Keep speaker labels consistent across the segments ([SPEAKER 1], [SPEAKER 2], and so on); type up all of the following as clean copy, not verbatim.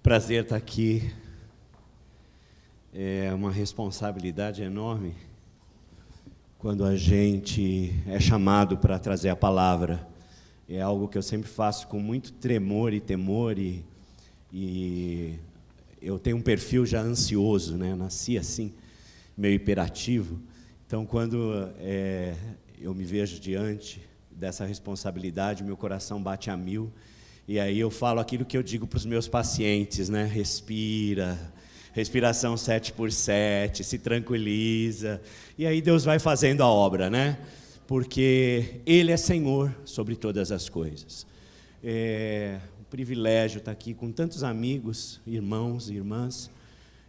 [SPEAKER 1] Prazer estar aqui. É uma responsabilidade enorme quando a gente é chamado para trazer a palavra. É algo que eu sempre faço com muito tremor e temor, e eu tenho um perfil já ansioso, né? Nasci assim, meio hiperativo. Então, quando eu me vejo diante dessa responsabilidade, meu coração bate a mil. E aí eu falo aquilo que eu digo para os meus pacientes, né? Respira, respiração 7x7, se tranquiliza. E aí Deus vai fazendo a obra, né? Porque Ele é Senhor sobre todas as coisas. É um privilégio estar aqui com tantos amigos, irmãos e irmãs.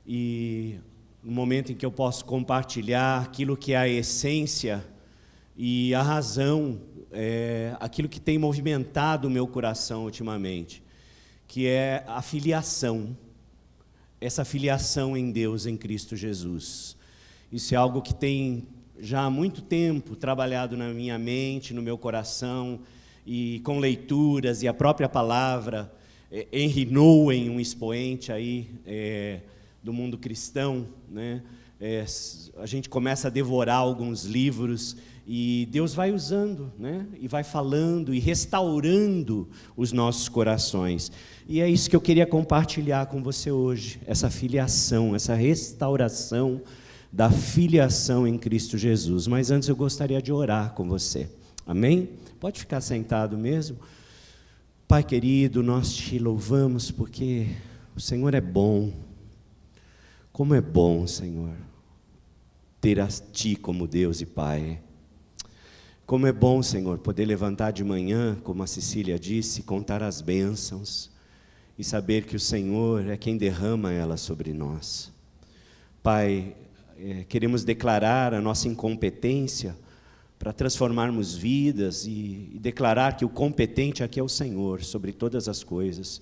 [SPEAKER 1] E no momento em que eu posso compartilhar aquilo que é a essência e a razão, aquilo que tem movimentado o meu coração ultimamente, que é a filiação, essa filiação em Deus, em Cristo Jesus. Isso é algo que tem já há muito tempo trabalhado na minha mente, no meu coração, e com leituras, e a própria palavra. Henry Nouwen, um expoente aí do mundo cristão, né? A gente começa a devorar alguns livros, e Deus vai usando, né? E vai falando e restaurando os nossos corações. E é isso que eu queria compartilhar com você hoje, essa filiação, essa restauração da filiação em Cristo Jesus. Mas antes eu gostaria de orar com você. Amém? Pode ficar sentado mesmo. Pai querido, nós te louvamos porque o Senhor é bom. Como é bom, Senhor, ter a Ti como Deus e Pai. Como é bom, Senhor, poder levantar de manhã, como a Cecília disse, contar as bênçãos e saber que o Senhor é quem derrama elas sobre nós. Pai, queremos declarar a nossa incompetência para transformarmos vidas e declarar que o competente aqui é o Senhor sobre todas as coisas.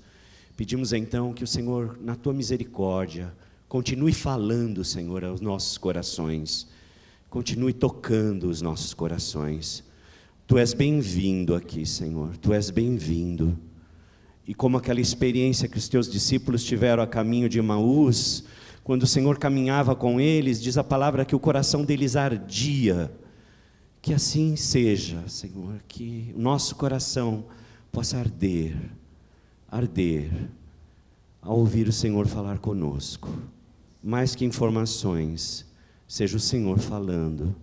[SPEAKER 1] Pedimos então que o Senhor, na Tua misericórdia, continue falando, Senhor, aos nossos corações. Continue tocando os nossos corações. Tu és bem-vindo aqui, Senhor. Tu és bem-vindo. E como aquela experiência que os Teus discípulos tiveram a caminho de Emaús, quando o Senhor caminhava com eles, diz a palavra que o coração deles ardia. Que assim seja, Senhor, que o nosso coração possa arder, ao ouvir o Senhor falar conosco. Mais que informações, seja o Senhor falando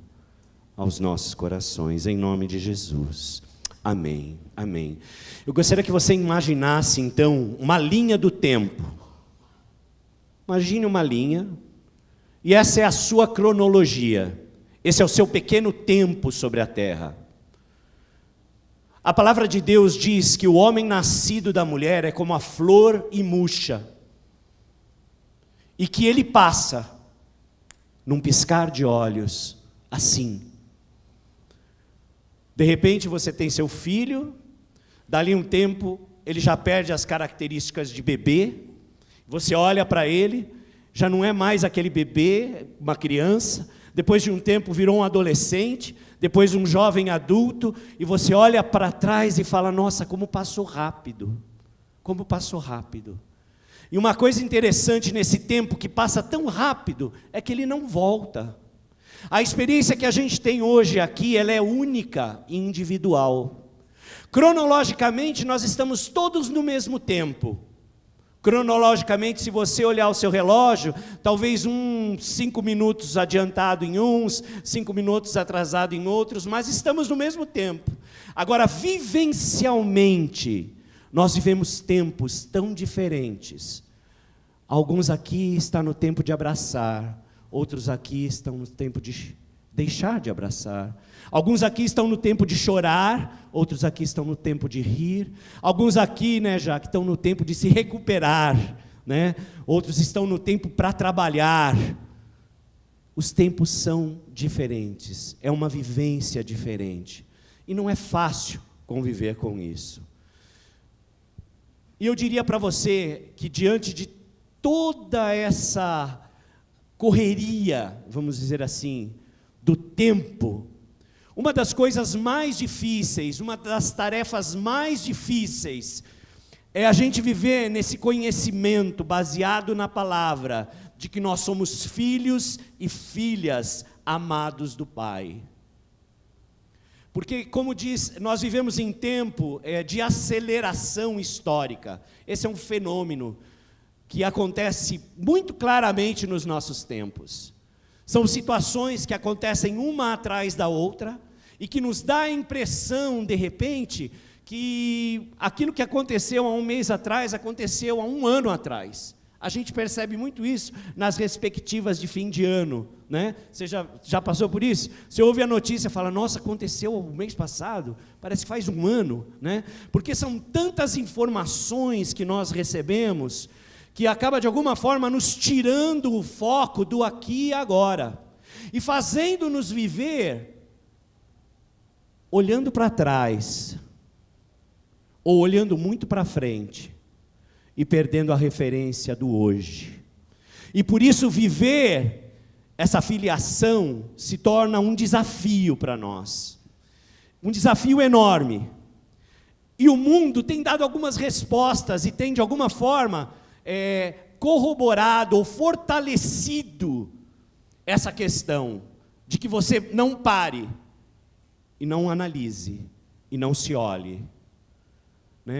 [SPEAKER 1] aos nossos corações, em nome de Jesus. Amém, amém. Eu gostaria que você imaginasse, então, uma linha do tempo. Imagine uma linha, e essa é a sua cronologia. Esse é o seu pequeno tempo sobre a terra. A palavra de Deus diz que o homem nascido da mulher é como a flor e murcha, e que ele passa num piscar de olhos, assim. De repente você tem seu filho, dali um tempo ele já perde as características de bebê, você olha para ele, já não é mais aquele bebê, uma criança, depois de um tempo virou um adolescente, depois um jovem adulto, e você olha para trás e fala, nossa, como passou rápido, como passou rápido. E uma coisa interessante nesse tempo que passa tão rápido, é que ele não volta. A experiência que a gente tem hoje aqui, ela é única e individual. Cronologicamente, nós estamos todos no mesmo tempo. Cronologicamente, se você olhar o seu relógio, talvez 5 minutos adiantado em uns, 5 minutos atrasado em outros, mas estamos no mesmo tempo. Agora, vivencialmente, nós vivemos tempos tão diferentes. Alguns aqui estão no tempo de abraçar, outros aqui estão no tempo de deixar de abraçar. Alguns aqui estão no tempo de chorar, outros aqui estão no tempo de rir. Alguns aqui, né, já que estão no tempo de se recuperar, né? Outros estão no tempo para trabalhar. Os tempos são diferentes, é uma vivência diferente. E não é fácil conviver com isso. E eu diria para você que diante de toda essa correria, vamos dizer assim, do tempo, uma das coisas mais difíceis, uma das tarefas mais difíceis é a gente viver nesse conhecimento baseado na palavra, de que nós somos filhos e filhas amados do Pai. Porque, como diz, nós vivemos em tempo de aceleração histórica. Esse é um fenômeno que acontece muito claramente nos nossos tempos. São situações que acontecem uma atrás da outra e que nos dá a impressão, de repente, que aquilo que aconteceu há um mês atrás, aconteceu há um ano atrás. A gente percebe muito isso nas respectivas de fim de ano, né? Você já passou por isso? Você ouve a notícia e fala, nossa, aconteceu o mês passado, parece que faz um ano, né? Porque são tantas informações que nós recebemos, que acaba de alguma forma nos tirando o foco do aqui e agora, e fazendo-nos viver olhando para trás, ou olhando muito para frente, e perdendo a referência do hoje. E por isso viver essa filiação se torna um desafio para nós. Um desafio enorme. E o mundo tem dado algumas respostas e tem de alguma forma corroborado ou fortalecido essa questão de que você não pare e não analise e não se olhe.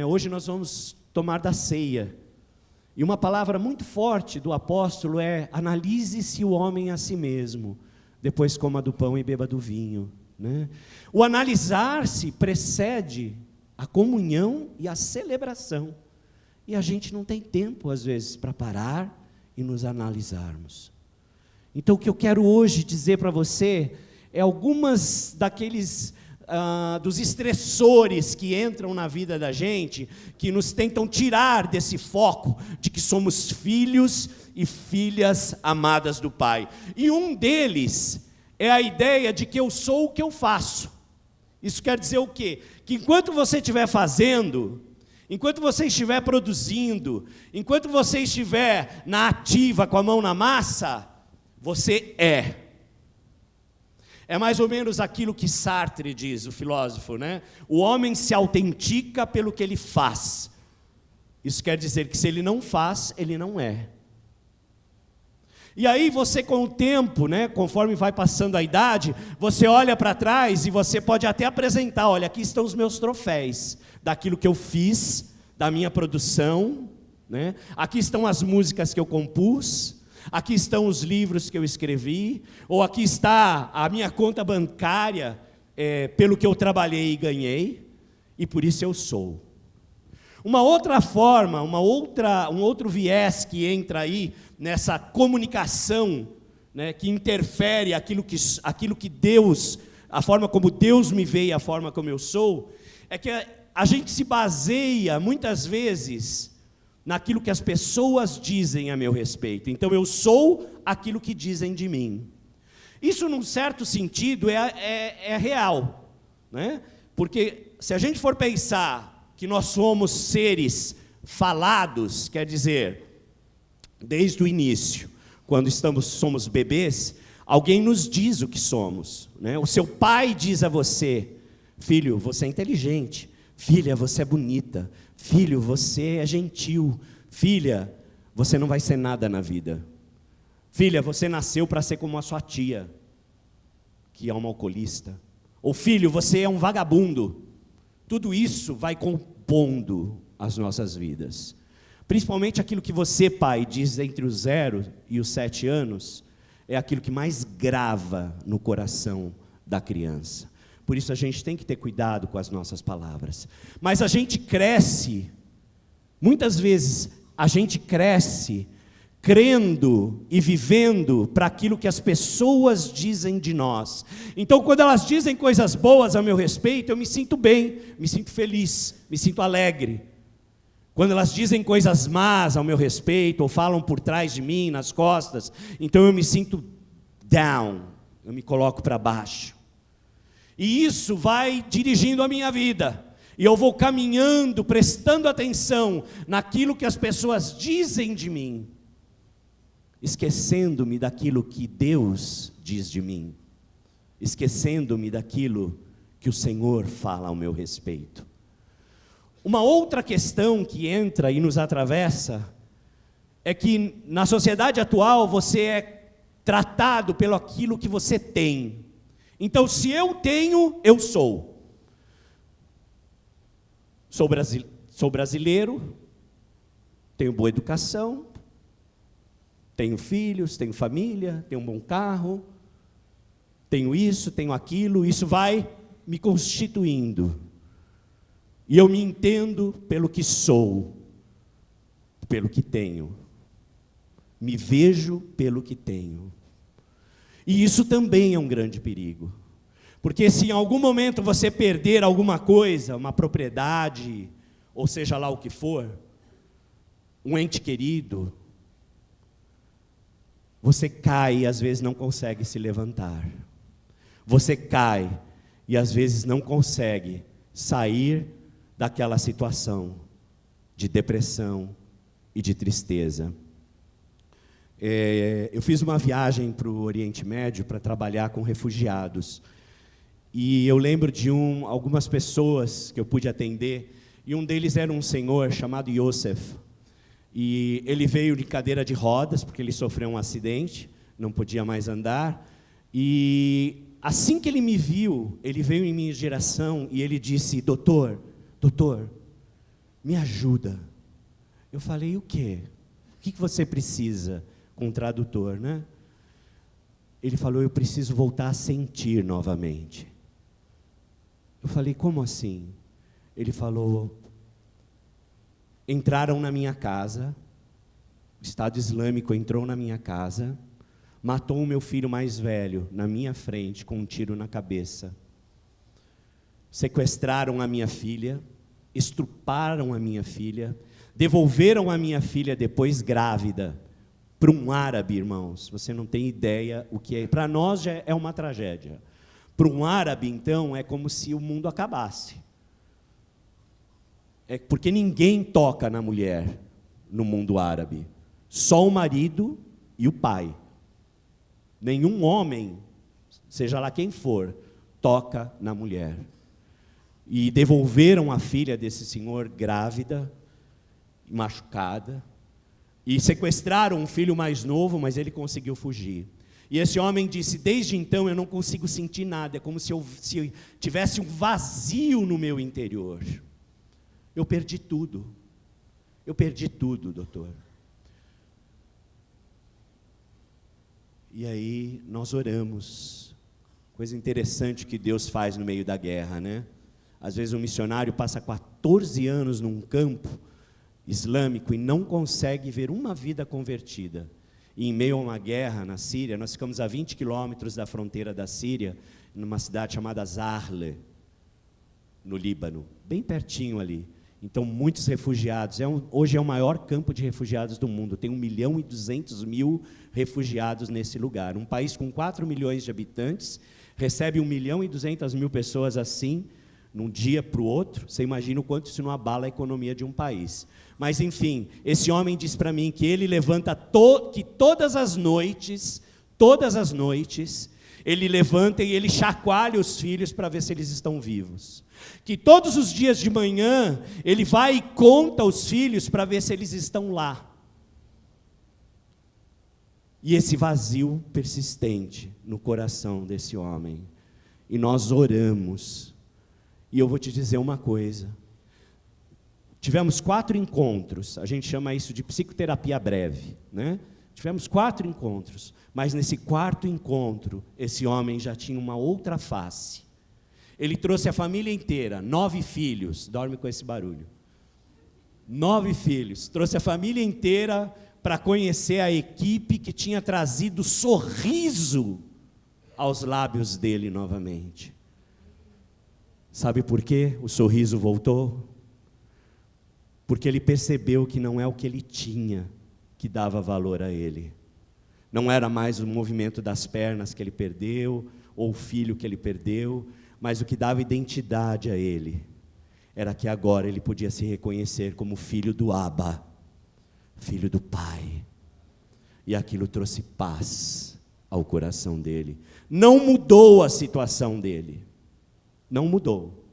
[SPEAKER 1] Hoje nós vamos tomar da ceia, e uma palavra muito forte do apóstolo é: analise-se o homem a si mesmo, depois coma do pão e beba do vinho. O analisar-se precede a comunhão e a celebração, e a gente não tem tempo às vezes para parar e nos analisarmos. Então o que eu quero hoje dizer para você é algumas daqueles dos estressores que entram na vida da gente, que nos tentam tirar desse foco de que somos filhos e filhas amadas do Pai. E um deles é a ideia de que eu sou o que eu faço. Isso quer dizer o quê? Que enquanto você estiver fazendo, enquanto você estiver produzindo, enquanto você estiver na ativa com a mão na massa, você é. É mais ou menos aquilo que Sartre diz, o filósofo, O homem se autentica pelo que ele faz. Isso quer dizer que se ele não faz, ele não é. E aí você, com o tempo, conforme vai passando a idade, você olha para trás e você pode até apresentar, olha, aqui estão os meus troféus, daquilo que eu fiz, da minha produção, Aqui estão as músicas que eu compus, aqui estão os livros que eu escrevi, ou aqui está a minha conta bancária, pelo que eu trabalhei e ganhei, e por isso eu sou. Uma outra forma, um outro viés que entra aí, nessa comunicação, que interfere aquilo que Deus, a forma como Deus me vê e a forma como eu sou, é que a gente se baseia, muitas vezes, naquilo que as pessoas dizem a meu respeito. Então eu sou aquilo que dizem de mim. Isso, num certo sentido, é real, Porque se a gente for pensar que nós somos seres falados, quer dizer, desde o início, quando somos bebês, alguém nos diz o que somos, O seu pai diz a você: filho, você é inteligente, filha, você é bonita, filho, você é gentil, filha, você não vai ser nada na vida, filha, você nasceu para ser como a sua tia, que é uma alcoolista, ou filho, você é um vagabundo. Tudo isso vai compondo as nossas vidas, principalmente aquilo que você, pai, diz entre os 0 e os 7 anos, é aquilo que mais grava no coração da criança. Por isso a gente tem que ter cuidado com as nossas palavras. Mas a gente cresce, muitas vezes a gente cresce crendo e vivendo para aquilo que as pessoas dizem de nós. Então, quando elas dizem coisas boas a meu respeito, eu me sinto bem, me sinto feliz, me sinto alegre. Quando elas dizem coisas más ao meu respeito, ou falam por trás de mim, nas costas, então eu me sinto down, eu me coloco para baixo. E isso vai dirigindo a minha vida, e eu vou caminhando, prestando atenção naquilo que as pessoas dizem de mim, esquecendo-me daquilo que Deus diz de mim, esquecendo-me daquilo que o Senhor fala ao meu respeito. Uma outra questão que entra e nos atravessa é que na sociedade atual você é tratado pelo aquilo que você tem. Então, se eu tenho, eu sou. Sou brasileiro, tenho boa educação, tenho filhos, tenho família, tenho um bom carro, tenho isso, tenho aquilo, isso vai me constituindo. E eu me entendo pelo que sou, pelo que tenho. Me vejo pelo que tenho. E isso também é um grande perigo. Porque se em algum momento você perder alguma coisa, uma propriedade, ou seja lá o que for, um ente querido, você cai e às vezes não consegue se levantar. Você cai e às vezes não consegue sair daquela situação de depressão e de tristeza. Eu fiz uma viagem para o Oriente Médio para trabalhar com refugiados. E eu lembro de algumas pessoas que eu pude atender, e um deles era um senhor chamado Yosef. E ele veio de cadeira de rodas, porque ele sofreu um acidente, não podia mais andar. E assim que ele me viu, ele veio em minha direção e ele disse: doutor, me ajuda. Eu falei: o quê? O que você precisa? Com um tradutor, né? Ele falou: eu preciso voltar a sentir novamente. Eu falei: como assim? Ele falou: entraram na minha casa, o Estado Islâmico entrou na minha casa, matou o meu filho mais velho na minha frente com um tiro na cabeça. Sequestraram a minha filha, estruparam a minha filha, devolveram a minha filha depois grávida para um árabe, irmãos. Você não tem ideia o que é. Para nós já é uma tragédia. Para um árabe, então, é como se o mundo acabasse. É porque ninguém toca na mulher no mundo árabe. Só o marido e o pai. Nenhum homem, seja lá quem for, toca na mulher. E devolveram a filha desse senhor grávida, machucada, e sequestraram um filho mais novo, mas ele conseguiu fugir. E esse homem disse: desde então eu não consigo sentir nada, é como se eu tivesse um vazio no meu interior. Eu perdi tudo, doutor. E aí nós oramos. Coisa interessante que Deus faz no meio da guerra, né? Às vezes um missionário passa 14 anos num campo islâmico e não consegue ver uma vida convertida. E em meio a uma guerra na Síria, nós ficamos a 20 quilômetros da fronteira da Síria, numa cidade chamada Zarle, no Líbano, bem pertinho ali. Então, muitos refugiados. Hoje é o maior campo de refugiados do mundo. Tem 1.200.000 refugiados nesse lugar. Um país com 4 milhões de habitantes recebe 1.200.000 pessoas assim, num dia para o outro. Você imagina o quanto isso não abala a economia de um país. Mas, enfim, esse homem diz para mim que ele levanta, que todas as noites, ele levanta e ele chacoalha os filhos para ver se eles estão vivos. Que todos os dias de manhã, ele vai e conta os filhos para ver se eles estão lá. E esse vazio persistente no coração desse homem. E nós oramos. E eu vou te dizer uma coisa. Tivemos 4 encontros, a gente chama isso de psicoterapia breve, né? Tivemos 4 encontros, mas nesse 4º encontro, esse homem já tinha uma outra face. Ele trouxe a família inteira, 9 filhos, dorme com esse barulho. 9 filhos, trouxe a família inteira para conhecer a equipe que tinha trazido sorriso aos lábios dele novamente. Sabe por quê o sorriso voltou? Porque ele percebeu que não é o que ele tinha que dava valor a ele. Não era mais o movimento das pernas que ele perdeu, ou o filho que ele perdeu, mas o que dava identidade a ele era que agora ele podia se reconhecer como filho do Abba, filho do Pai. E aquilo trouxe paz ao coração dele. Não mudou a situação dele. Não mudou.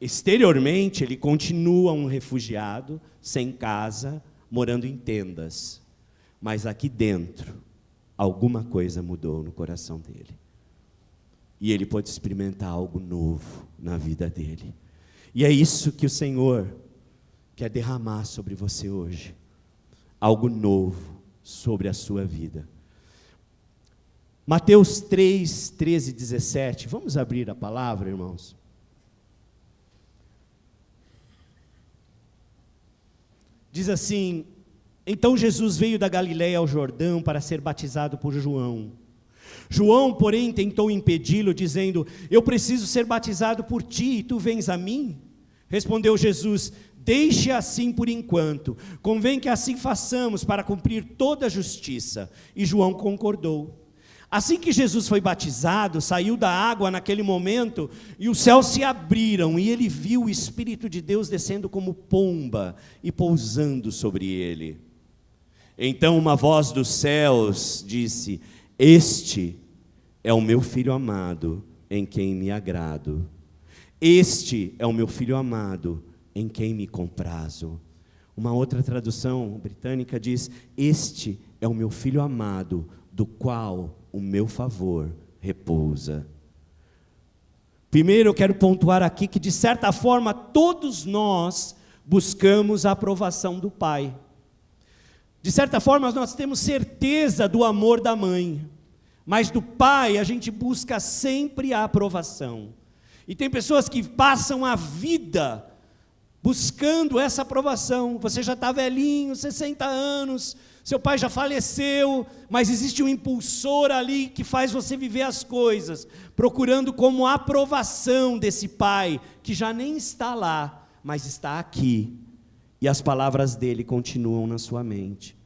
[SPEAKER 1] Exteriormente, ele continua um refugiado, sem casa, morando em tendas. Mas aqui dentro, alguma coisa mudou no coração dele. E ele pode experimentar algo novo na vida dele. E é isso que o Senhor quer derramar sobre você hoje. Algo novo sobre a sua vida. Mateus 3, 13 e 17. Vamos abrir a palavra, irmãos? Diz assim: então Jesus veio da Galiléia ao Jordão para ser batizado por João. João, porém, tentou impedi-lo, dizendo: eu preciso ser batizado por ti, e tu vens a mim? Respondeu Jesus: deixe assim por enquanto, convém que assim façamos para cumprir toda a justiça. E João concordou. Assim que Jesus foi batizado, saiu da água naquele momento, e os céus se abriram, e ele viu o Espírito de Deus descendo como pomba, e pousando sobre ele. Então uma voz dos céus disse: este é o meu Filho amado, em quem me agrado. Este é o meu Filho amado, em quem me comprazo. Uma outra tradução britânica diz: este é o meu Filho amado, do qual o meu favor repousa. Primeiro eu quero pontuar aqui que, de certa forma, todos nós buscamos a aprovação do pai. De certa forma, nós temos certeza do amor da mãe, mas do pai a gente busca sempre a aprovação. E tem pessoas que passam a vida buscando essa aprovação. Você já está velhinho, 60 anos, seu pai já faleceu, mas existe um impulsor ali que faz você viver as coisas, procurando como aprovação desse pai, que já nem está lá, mas está aqui, e as palavras dele continuam na sua mente.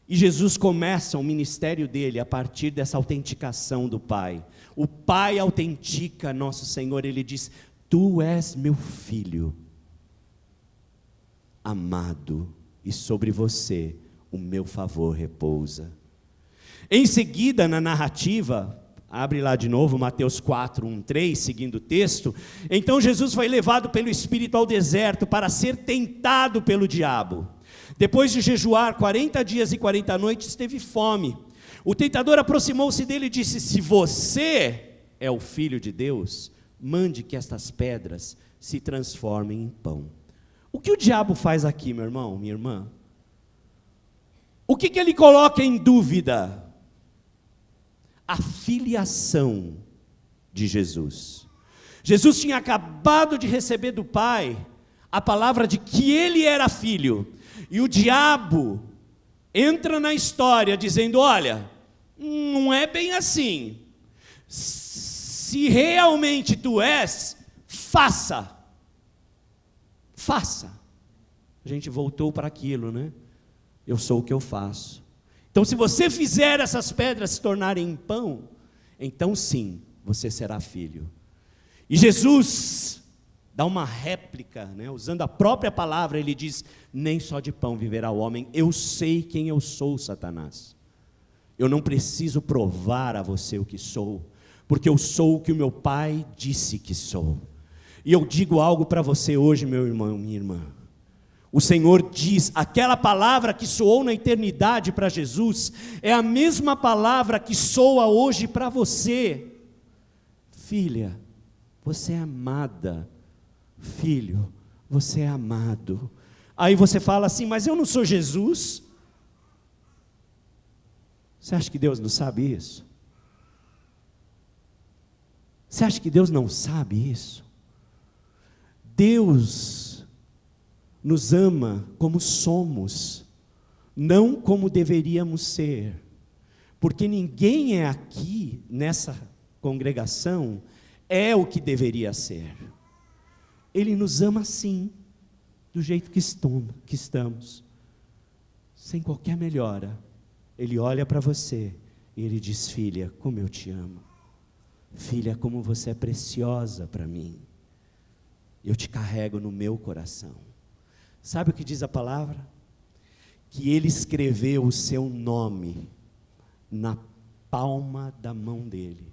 [SPEAKER 1] E Jesus começa o ministério dele a partir dessa autenticação do pai. O pai autentica nosso Senhor, ele diz: tu és meu filho amado, e sobre você o meu favor repousa. Em seguida, na narrativa, abre lá de novo, Mateus 4, 1, 3, seguindo o texto. Então Jesus foi levado pelo Espírito ao deserto para ser tentado pelo diabo. Depois de jejuar 40 dias e 40 noites, teve fome. O tentador aproximou-se dele e disse: se você é o Filho de Deus, mande que estas pedras se transformem em pão. O que o diabo faz aqui, meu irmão, minha irmã? O que ele coloca em dúvida? A filiação de Jesus. Jesus tinha acabado de receber do Pai a palavra de que ele era filho. E o diabo entra na história dizendo: olha, não é bem assim. Se realmente tu és, faça. A gente voltou para aquilo, né? Eu sou o que eu faço. Então, se você fizer essas pedras se tornarem em pão, então sim, você será filho. E Jesus dá uma réplica, né? Usando a própria palavra, ele diz: nem só de pão viverá o homem. Eu sei quem eu sou, Satanás. Eu não preciso provar a você o que sou, porque eu sou o que o meu pai disse que sou. E eu digo algo para você hoje, meu irmão, minha irmã. O Senhor diz, aquela palavra que soou na eternidade para Jesus, é a mesma palavra que soa hoje para você. Filha, você é amada. Filho, você é amado. Aí você fala assim: mas eu não sou Jesus. Você acha que Deus não sabe isso? Você acha que Deus não sabe isso? Deus nos ama como somos, não como deveríamos ser, porque ninguém aqui nessa congregação é o que deveria ser. Ele nos ama assim, do jeito que estamos, sem qualquer melhora. Ele olha para você e ele diz: filha, como eu te amo. Filha, como você é preciosa para mim. Eu te carrego no meu coração. Sabe o que diz a palavra? Que ele escreveu o seu nome na palma da mão dele.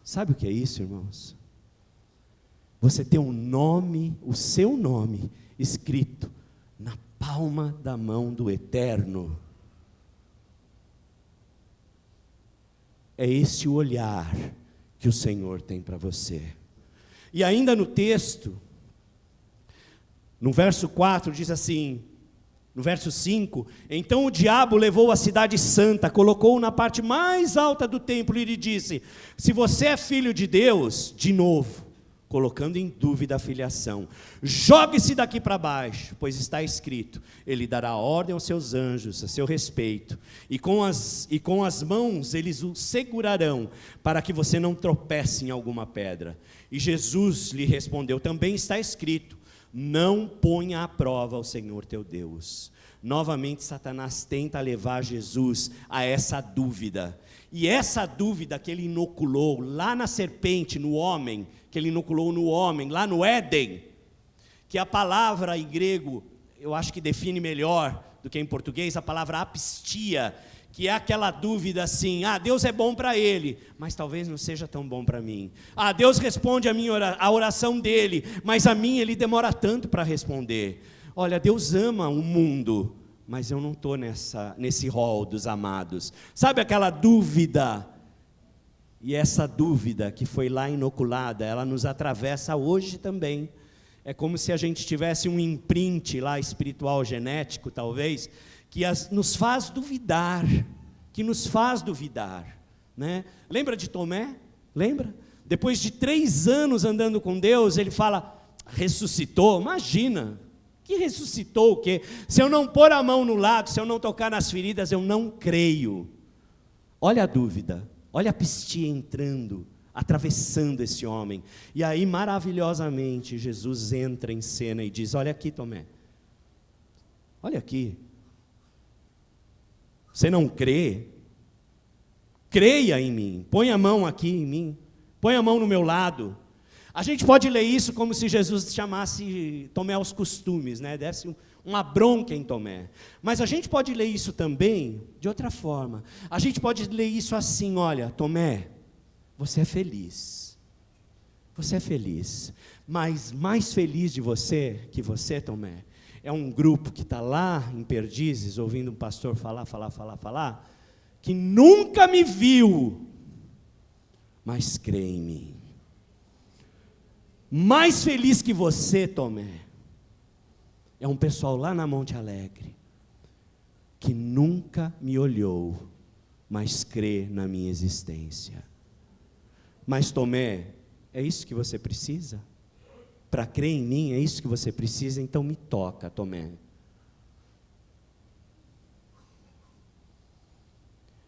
[SPEAKER 1] Sabe o que é isso, irmãos? Você ter um nome, o seu nome, escrito na palma da mão do Eterno. É esse o olhar que o Senhor tem para você. E ainda no texto, no verso 4 diz assim, no verso 5, então o diabo levou a cidade santa, colocou-o na parte mais alta do templo e lhe disse, se você é filho de Deus, de novo, colocando em dúvida a filiação, jogue-se daqui para baixo, pois está escrito, ele dará ordem aos seus anjos a seu respeito, e com as mãos eles o segurarão, para que você não tropece em alguma pedra. E Jesus lhe respondeu, também está escrito, não ponha à prova o Senhor teu Deus. Novamente Satanás tenta levar Jesus a essa dúvida, e essa dúvida que ele inoculou lá na serpente, no homem, que ele inoculou no homem, lá no Éden, que a palavra em grego, eu acho que define melhor do que em português, a palavra apistia, que é aquela dúvida assim, Deus é bom para ele, mas talvez não seja tão bom para mim. Deus responde a oração dele, mas a minha ele demora tanto para responder. Olha, Deus ama o mundo, mas eu não estou nesse rol dos amados. Sabe aquela dúvida? E essa dúvida que foi lá inoculada, ela nos atravessa hoje também. É como se a gente tivesse um imprint lá espiritual, genético talvez, que nos faz duvidar, né? Lembra de Tomé? Lembra? Depois de 3 anos andando com Deus, ele fala, ressuscitou, imagina, que ressuscitou o quê? Se eu não pôr a mão no lado, se eu não tocar nas feridas, eu não creio. Olha a dúvida, olha a pistia entrando, atravessando esse homem, e aí maravilhosamente Jesus entra em cena e diz, olha aqui Tomé, olha aqui, você não crê? Creia em mim, põe a mão aqui em mim, põe a mão no meu lado. A gente pode ler isso como se Jesus chamasse Tomé aos costumes, né? Desse uma bronca em Tomé. Mas a gente pode ler isso também de outra forma. A gente pode ler isso assim, olha, Tomé, você é feliz, mas mais feliz de você, que você, Tomé, é um grupo que está lá em Perdizes, ouvindo um pastor falar, que nunca me viu, mas crê em mim. Mais feliz que você, Tomé, é um pessoal lá na Monte Alegre, que nunca me olhou, mas crê na minha existência. Mas Tomé, é isso que você precisa? Para crer em mim, é isso que você precisa? Então me toca, Tomé.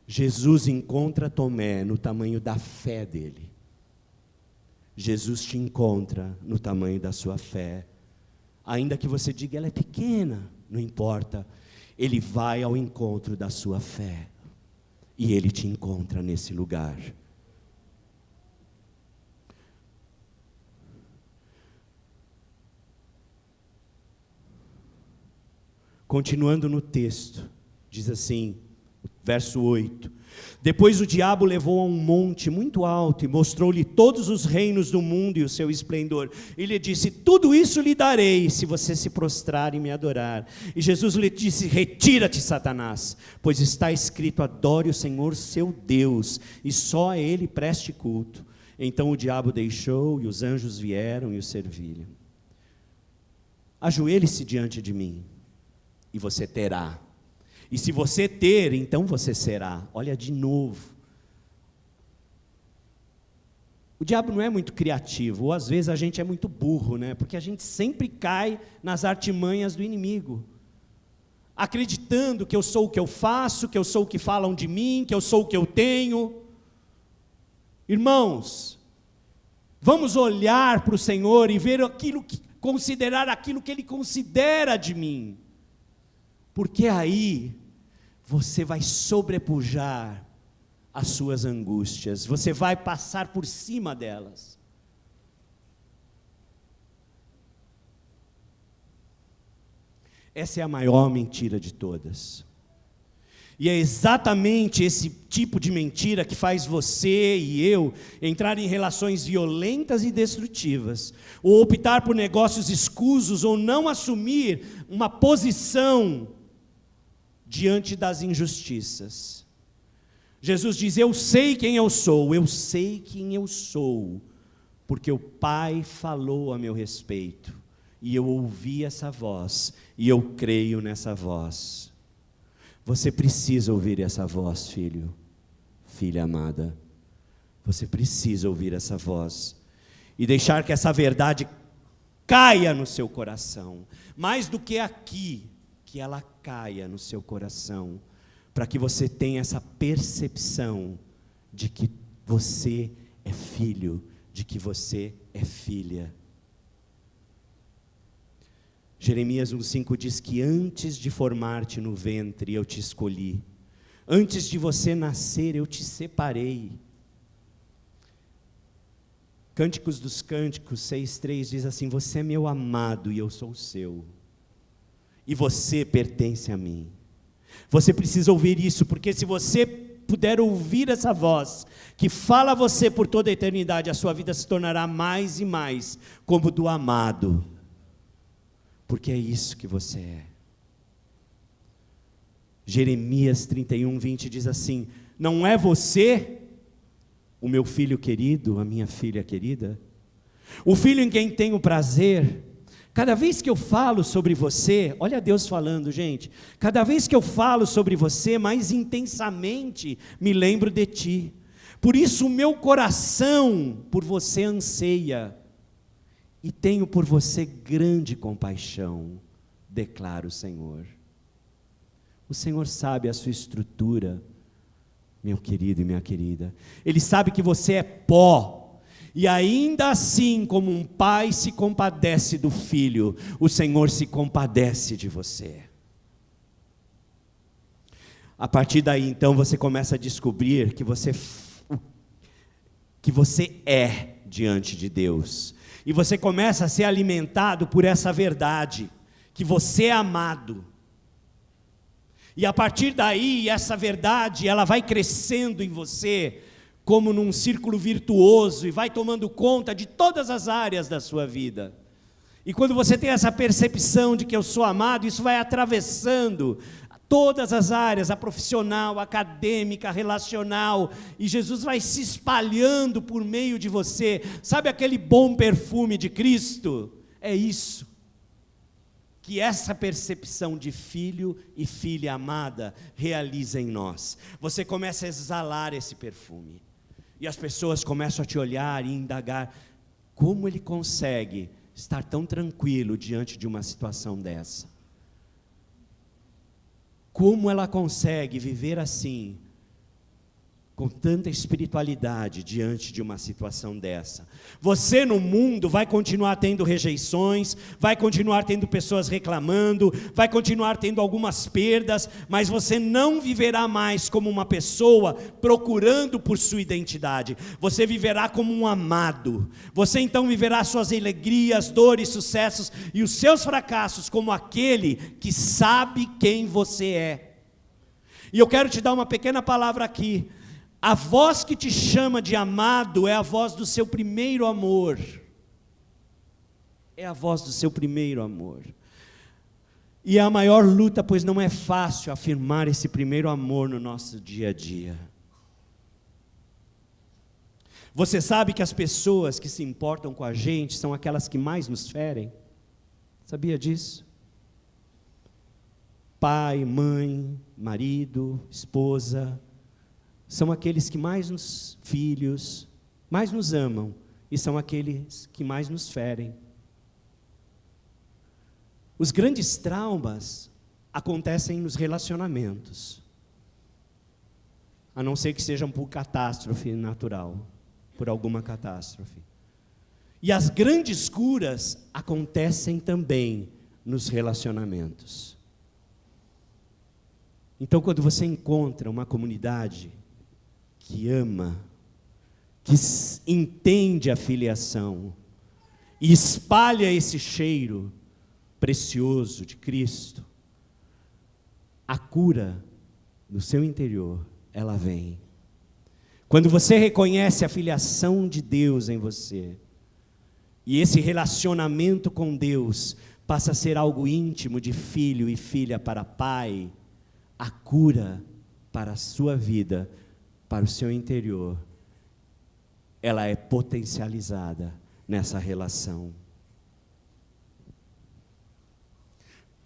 [SPEAKER 1] Jesus encontra Tomé no tamanho da fé dele. Jesus te encontra no tamanho da sua fé. Ainda que você diga, ela é pequena, não importa. Ele vai ao encontro da sua fé. E ele te encontra nesse lugar. Continuando no texto, diz assim, verso 8, depois o diabo levou a um monte muito alto e mostrou-lhe todos os reinos do mundo e o seu esplendor, e lhe disse, tudo isso lhe darei, se você se prostrar e me adorar. E Jesus lhe disse, retira-te, Satanás, pois está escrito, adore o Senhor seu Deus, e só a ele preste culto. Então o diabo deixou, e os anjos vieram e o serviram. Ajoelhe-se diante de mim, e você terá. E se você ter, então você será. Olha de novo. O diabo não é muito criativo, ou às vezes a gente é muito burro, né? Porque a gente sempre cai nas artimanhas do inimigo. Acreditando que eu sou o que eu faço, que eu sou o que falam de mim, que eu sou o que eu tenho. Irmãos, vamos olhar para o Senhor e ver considerar aquilo que Ele considera de mim. Porque aí você vai sobrepujar as suas angústias, você vai passar por cima delas. Essa é a maior mentira de todas. E é exatamente esse tipo de mentira que faz você e eu entrar em relações violentas e destrutivas, ou optar por negócios escusos, ou não assumir uma posição diante das injustiças. Jesus diz: eu sei quem eu sou, porque o Pai falou a meu respeito, e eu ouvi essa voz, e eu creio nessa voz. Você precisa ouvir essa voz, filho, filha amada. Você precisa ouvir essa voz e deixar que essa verdade caia no seu coração. Mais do que aqui, que ela caia no seu coração, para que você tenha essa percepção de que você é filho, de que você é filha. Jeremias 1,5 diz que antes de formar-te no ventre eu te escolhi, antes de você nascer eu te separei. Cânticos dos Cânticos 6,3 diz assim: você é meu amado e eu sou o seu, e você pertence a mim. Você precisa ouvir isso, porque se você puder ouvir essa voz, que fala a você por toda a eternidade, a sua vida se tornará mais e mais como do amado, porque é isso que você é. Jeremias 31:20 diz assim: não é você o meu filho querido, a minha filha querida, o filho em quem tenho prazer? Cada vez que eu falo sobre você, olha Deus falando, gente, cada vez que eu falo sobre você, mais intensamente me lembro de ti. Por isso o meu coração por você anseia, e tenho por você grande compaixão, declara o Senhor. O Senhor sabe a sua estrutura, meu querido e minha querida. Ele sabe que você é pó, e ainda assim, como um pai se compadece do filho, o Senhor se compadece de você. A partir daí, então, você começa a descobrir que você é diante de Deus. E você começa a ser alimentado por essa verdade, que você é amado. E a partir daí, essa verdade, ela vai crescendo em você, como num círculo virtuoso, e vai tomando conta de todas as áreas da sua vida. E quando você tem essa percepção de que eu sou amado, isso vai atravessando todas as áreas, a profissional, a acadêmica, a relacional, e Jesus vai se espalhando por meio de você. Sabe aquele bom perfume de Cristo? É isso que essa percepção de filho e filha amada realiza em nós. Você começa a exalar esse perfume, e as pessoas começam a te olhar e indagar: como ele consegue estar tão tranquilo diante de uma situação dessa? Como ela consegue viver assim, com tanta espiritualidade diante de uma situação dessa? Você no mundo vai continuar tendo rejeições, vai continuar tendo pessoas reclamando, vai continuar tendo algumas perdas, mas você não viverá mais como uma pessoa procurando por sua identidade. Você viverá como um amado. Você então viverá suas alegrias, dores, sucessos e os seus fracassos como aquele que sabe quem você é. E eu quero te dar uma pequena palavra aqui. A voz que te chama de amado é a voz do seu primeiro amor. É a voz do seu primeiro amor. E é a maior luta, pois não é fácil afirmar esse primeiro amor no nosso dia a dia. Você sabe que as pessoas que se importam com a gente são aquelas que mais nos ferem? Sabia disso? Pai, mãe, marido, esposa, são aqueles que mais nos filhos, mais nos amam, e são aqueles que mais nos ferem. Os grandes traumas acontecem nos relacionamentos, a não ser que sejam por catástrofe natural, por alguma catástrofe. E as grandes curas acontecem também nos relacionamentos. Então, quando você encontra uma comunidade que ama, que entende a filiação e espalha esse cheiro precioso de Cristo, a cura no seu interior, ela vem. Quando você reconhece a filiação de Deus em você, e esse relacionamento com Deus passa a ser algo íntimo de filho e filha para pai, a cura para a sua vida, para o seu interior, ela é potencializada nessa relação.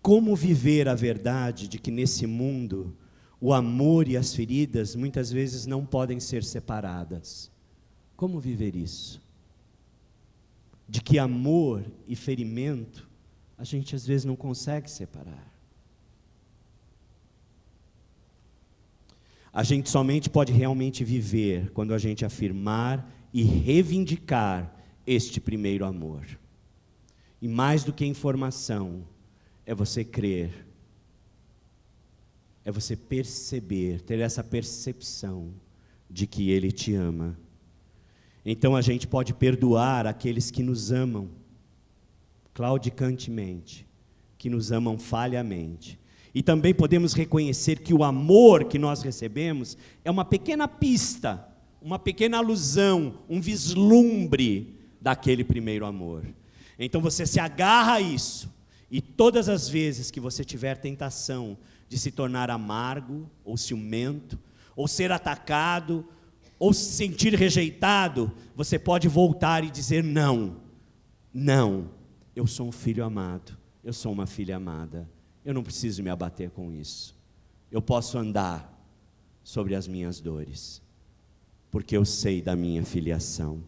[SPEAKER 1] Como viver a verdade de que nesse mundo o amor e as feridas muitas vezes não podem ser separadas? Como viver isso? De que amor e ferimento a gente às vezes não consegue separar. A gente somente pode realmente viver quando a gente afirmar e reivindicar este primeiro amor. E mais do que informação, é você crer, é você perceber, ter essa percepção de que Ele te ama. Então a gente pode perdoar aqueles que nos amam claudicantemente, que nos amam falhamente. E também podemos reconhecer que o amor que nós recebemos é uma pequena pista, uma pequena alusão, um vislumbre daquele primeiro amor. Então você se agarra a isso, e todas as vezes que você tiver tentação de se tornar amargo, ou ciumento, ou ser atacado, ou se sentir rejeitado, você pode voltar e dizer: não, eu sou um filho amado, eu sou uma filha amada, eu não preciso me abater com isso, eu posso andar sobre as minhas dores, porque eu sei da minha filiação.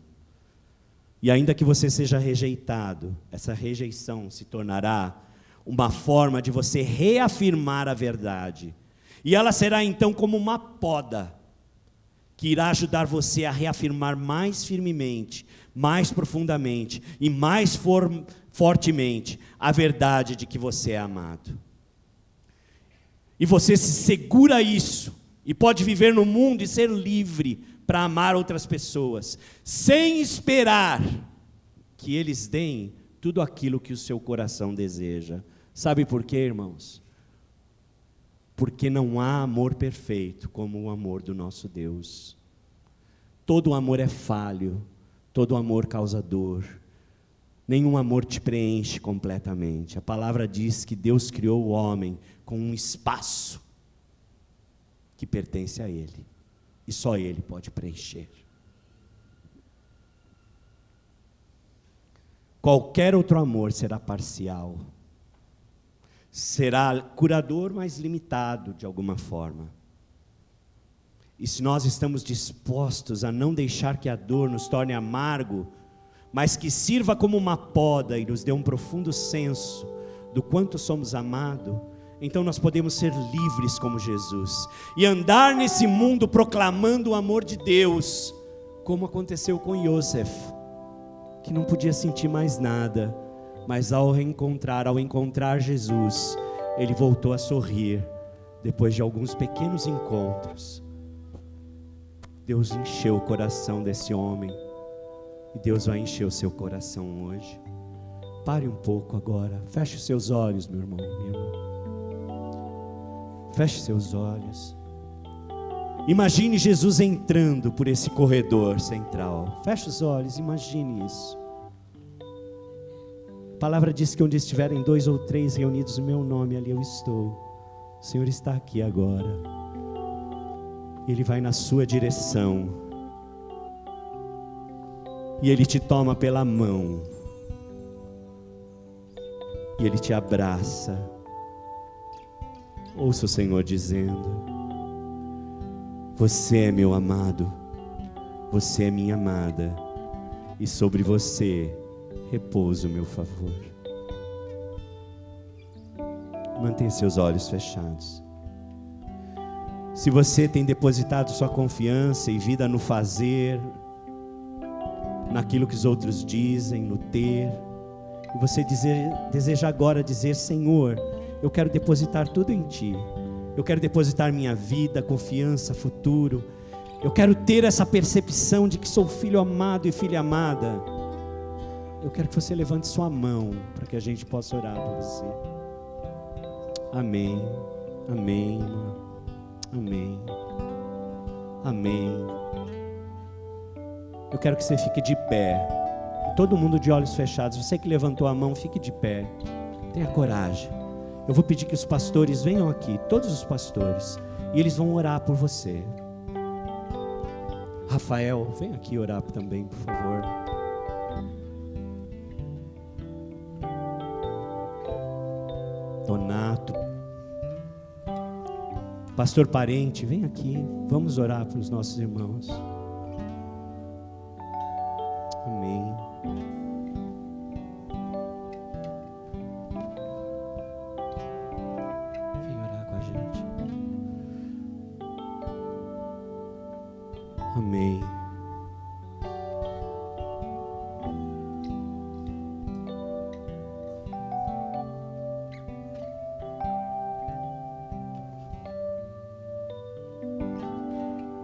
[SPEAKER 1] E ainda que você seja rejeitado, essa rejeição se tornará uma forma de você reafirmar a verdade, e ela será então como uma poda, que irá ajudar você a reafirmar mais firmemente, mais profundamente e mais fortemente a verdade de que você é amado. E você se segura a isso, e pode viver no mundo e ser livre para amar outras pessoas, sem esperar que eles deem tudo aquilo que o seu coração deseja. Sabe por quê, irmãos? Porque não há amor perfeito como o amor do nosso Deus. Todo amor é falho, todo amor causa dor, nenhum amor te preenche completamente. A palavra diz que Deus criou o homem com um espaço que pertence a Ele, e só Ele pode preencher. Qualquer outro amor será parcial, será curador, mas limitado de alguma forma. E se nós estamos dispostos a não deixar que a dor nos torne amargo, mas que sirva como uma poda e nos dê um profundo senso do quanto somos amados, então nós podemos ser livres como Jesus, e andar nesse mundo proclamando o amor de Deus, como aconteceu com Yosef, que não podia sentir mais nada, mas ao encontrar Jesus, ele voltou a sorrir, depois de alguns pequenos encontros. Deus encheu o coração desse homem, e Deus vai encher o seu coração hoje. Pare um pouco agora, feche os seus olhos, meu irmão, minha irmã. Feche seus olhos. Imagine Jesus entrando por esse corredor central. Feche os olhos, imagine isso. A palavra diz que onde estiverem 2 ou 3 reunidos no meu nome, ali eu estou. O Senhor está aqui agora. Ele vai na sua direção, e Ele te toma pela mão, e Ele te abraça. Ouça o Senhor dizendo: você é meu amado, você é minha amada, e sobre você repousa o meu favor. Mantenha seus olhos fechados. Se você tem depositado sua confiança e vida no fazer, naquilo que os outros dizem, no ter, e você deseja agora dizer: Senhor, eu quero depositar tudo em Ti, eu quero depositar minha vida, confiança, futuro, eu quero ter essa percepção de que sou filho amado e filha amada. Eu quero que você levante sua mão, para que a gente possa orar por você. Amém, amém, irmã. Amém. Amém. Eu quero que você fique de pé. Todo mundo de olhos fechados. Você que levantou a mão, fique de pé. Tenha coragem. Eu vou pedir que os pastores venham aqui, todos os pastores, e eles vão orar por você. Rafael, vem aqui orar também, por favor. Donato. Pastor Parente, vem aqui. Vamos orar para os nossos irmãos. Amém. Vem orar com a gente. Amém.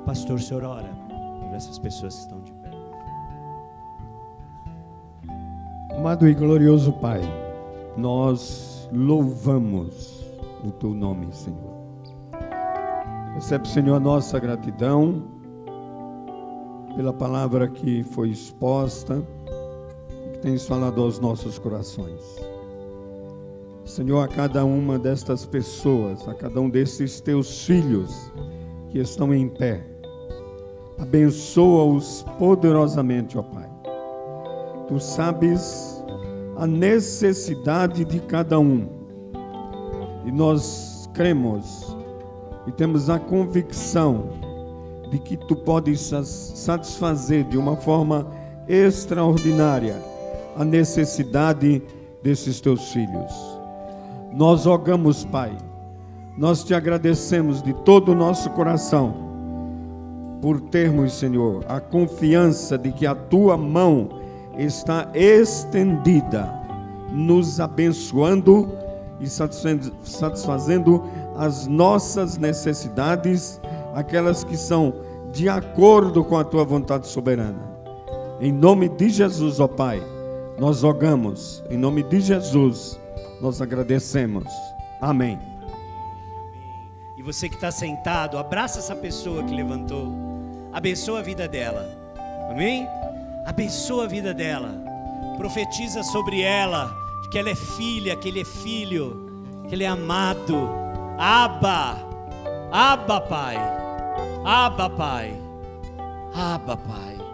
[SPEAKER 1] Pastor, o senhor ora por essas pessoas que estão de pé.
[SPEAKER 2] Amado e glorioso Pai, nós louvamos o Teu nome, Senhor. Recebe, Senhor, a nossa gratidão pela palavra que foi exposta e que tens falado aos nossos corações. Senhor, a cada uma destas pessoas, a cada um desses Teus filhos que estão em pé, abençoa-os poderosamente, ó Pai. Tu sabes a necessidade de cada um. E nós cremos e temos a convicção de que Tu podes satisfazer de uma forma extraordinária a necessidade desses Teus filhos. Nós rogamos, Pai, nós Te agradecemos de todo o nosso coração por termos, Senhor, a confiança de que a Tua mão está estendida, nos abençoando e satisfazendo as nossas necessidades, aquelas que são de acordo com a Tua vontade soberana. Em nome de Jesus, ó Pai, nós rogamos, em nome de Jesus, nós agradecemos. Amém.
[SPEAKER 1] E você que está sentado, abraça essa pessoa que levantou. Abençoa a vida dela. Amém? Abençoa a vida dela. Profetiza sobre ela que ela é filha, que ele é filho, que ele é amado. Abba, Abba, Pai. Abba, Pai. Abba, Pai.